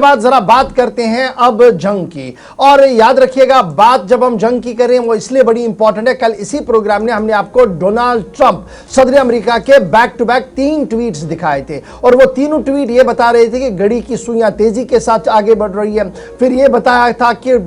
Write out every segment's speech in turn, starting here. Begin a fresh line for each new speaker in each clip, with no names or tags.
بعد ذرا بات کرتے ہیں اب جنگ کی، اور یاد رکھیے گا بات جب ہم جنگ کی کریں وہ اس لیے بڑی امپورٹنٹ ہے، کل اسی پروگرام نے ہم نے آپ کو ڈونالڈ ٹرمپ صدر امریکہ کے بیک ٹو بیک 3 ٹویٹس دکھائے تھے، اور وہ تینوں ٹویٹ یہ بتا رہے تھے کہ گھڑی کی سوئیاں تیزی کے ساتھ آگے بڑھ رہی ہے، پھر یہ بتایا تھا کہ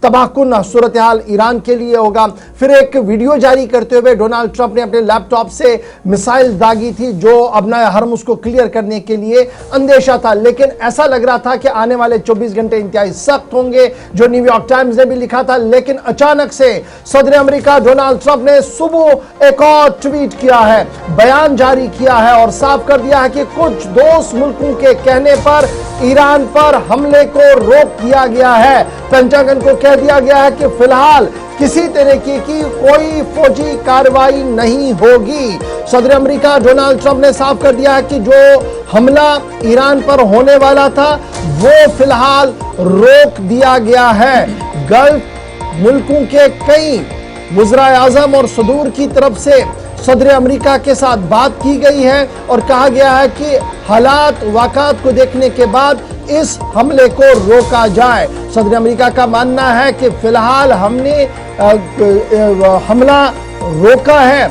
تباہ کن صورتحال ایران کے لیے ہوگا، پھر ایک ویڈیو جاری کرتے ہوئے ڈونالڈ ٹرمپ نے اپنے لیپ ٹاپ سے مسائل داغی تھی جو ابنائے حرم اس کو کلیئر کرنے کے لیے اندیشہ تھا، لیکن ایسا لگ رہا تھا کہ آنے والے 24 گھنٹے انتہائی سخت ہوں گے، جو نیو یارک ٹائمز نے بھی لکھا تھا، لیکن اچانک سے صدر امریکہ ڈونالڈ ٹرمپ نے صبح ایک اور ٹویٹ کیا ہے، بیان جاری کیا ہے اور صاف کر دیا ہے کہ کچھ دوست ملکوں کے کہنے پر ایران پر حملے کو روک دیا گیا ہے۔ پینٹاگن کو کہہ دیا گیا ہے کہ فی الحال کسی طریقے کی کوئی فوجی کارروائی نہیں ہوگی۔ صدر امریکہ ڈونالڈ ٹرمپ نے صاف کر دیا ہے کہ جو حملہ ایران پر ہونے والا تھا وہ فی الحال روک دیا گیا ہے۔ گلف ملکوں کے کئی وزرائے اعظم اور صدور کی طرف سے صدر امریکہ کے ساتھ بات کی گئی ہے اور کہا گیا ہے کہ حالات واقعات کو دیکھنے کے بعد اس حملے کو روکا جائے۔ صدر امریکہ کا ماننا ہے کہ فی الحال ہم نے حملہ روکا ہے،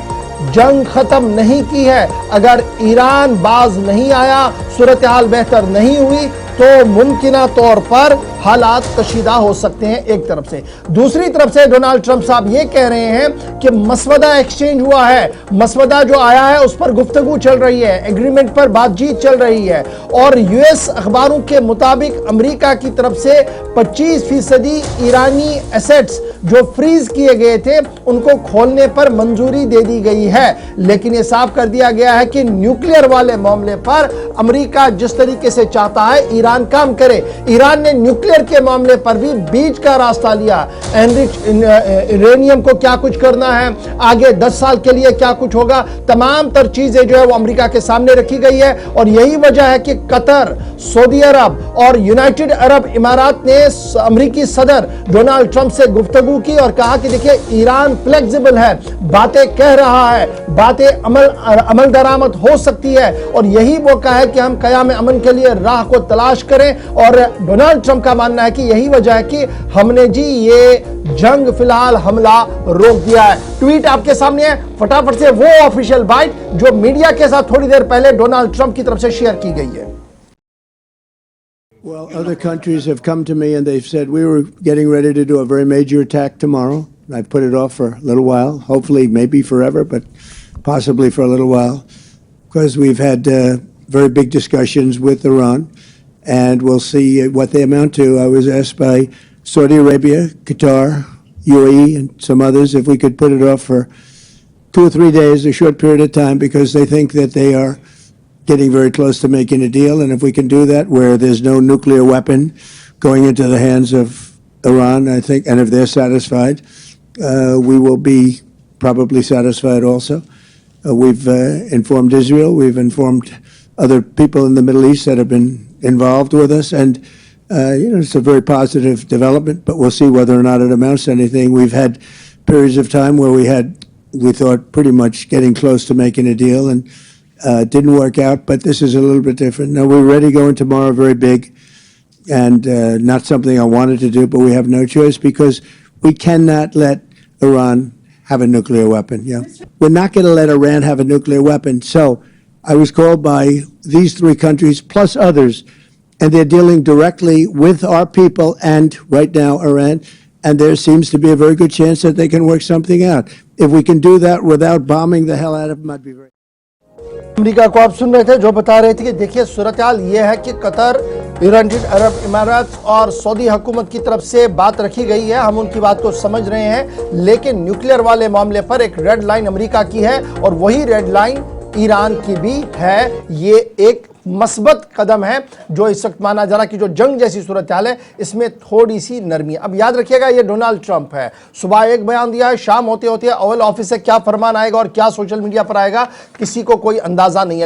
جنگ ختم نہیں کی ہے، اگر ایران باز نہیں آیا، صورتحال بہتر نہیں ہوئی تو ممکنہ طور پر حالات کشیدہ ہو سکتے ہیں ایک طرف سے۔ دوسری طرف سے ڈونالڈ ٹرمپ صاحب یہ کہہ رہے ہیں کہ مسودہ ایکسچینج ہوا ہے، مسودہ جو آیا ہے اس پر گفتگو چل رہی ہے، ایگریمنٹ پر بات چیت چل رہی ہے، اور یو ایس اخباروں کے مطابق امریکہ کی طرف سے 25% ایرانی ایسٹس جو فریز کیے گئے تھے ان کو کھولنے پر منظوری دے دی گئی ہے، لیکن یہ صاف کر دیا گیا ہے کہ نیوکلیئر والے معاملے پر امریکہ جس طریقے سے چاہتا ہے ایران کام کرے۔ ایران نے نیوکلیئر کے معاملے پر بھی بیچ کا راستہ لیا، یورینیم کو کیا کچھ کرنا ہے، آگے 10 سال کے لیے کیا کچھ ہوگا، تمام تر چیزیں جو ہے وہ امریکہ کے سامنے رکھی گئی ہے، اور یہی وجہ ہے کہ قطر، سعودی عرب اور یونائٹڈ عرب امارات نے امریکی صدر ڈونالڈ ٹرمپ سے گفتگو کی اور کہا کہ دیکھیں ایران فلیکسیبل ہے، باتیں کہہ رہا ہے، باتیں عمل درآمد ہو سکتی ہے، اور یہی موقع ہے کہ ہم قیام امن کے لیے راہ کو تلاش کریں، اور ڈونالڈ ٹرمپ کا ماننا ہے کہ یہی وجہ ہے کہ ہم نے جی یہ جنگ فی الحال حملہ روک دیا ہے۔ ٹویٹ آپ کے سامنے ہے، فٹافٹ سے وہ آفیشیل بائٹ جو میڈیا کے ساتھ تھوڑی دیر پہلے ڈونالڈ ٹرمپ کی طرف سے شیئر کی گئی ہے۔
Well, other countries have come to me and they've said we were getting ready to do a very major attack tomorrow. I've put it off for a little while, hopefully maybe forever, but possibly for a little while, because we've had very big discussions with Iran, and we'll see what they amount to. I was asked by Saudi Arabia, Qatar, UAE, and some others if we could put it off for 2 or 3 days, a short period of time, because they think that they are getting very close to making a deal, and if we can do that where there's no nuclear weapon going into the hands of Iran, I think, and if they're satisfied, we will be probably satisfied also. We've informed Israel, we've informed other people in the Middle East that have been involved with us, and it's a very positive development, but we'll see whether or not it amounts to anything. We've had periods of time where we thought pretty much getting close to making a deal, and didn't work out, but this is a little bit different. Now, we're ready going tomorrow, very big, and not something I wanted to do, but we have no choice because we cannot let Iran have a nuclear weapon. Yeah, we're not going to let Iran have a nuclear weapon. So I was called by these 3 countries plus others, and they're dealing directly with our people and right now Iran, and there seems to be a very good chance that they can work something out. If we can do that without bombing the hell out of them, I'd be very...
امریکہ کو آپ سن رہے تھے جو بتا رہے تھے کہ دیکھیے صورتحال یہ ہے کہ قطر، یونائٹڈ عرب امارات اور سعودی حکومت کی طرف سے بات رکھی گئی ہے، ہم ان کی بات کو سمجھ رہے ہیں، لیکن نیوکلیئر والے معاملے پر ایک ریڈ لائن امریکہ کی ہے اور وہی ریڈ لائن ایران کی بھی ہے۔ یہ ایک مثبت قدم ہے جو اس وقت مانا جا رہا کہ جو جنگ جیسی صورتحال ہے اس میں تھوڑی سی نرمی۔ اب یاد رکھیے گا یہ ڈونالڈ ٹرمپ ہے، صبح ایک بیان دیا ہے، شام ہوتے ہوتے اوول آفس سے کیا فرمان آئے گا اور کیا سوشل میڈیا پر آئے گا کسی کو کوئی اندازہ نہیں ہے۔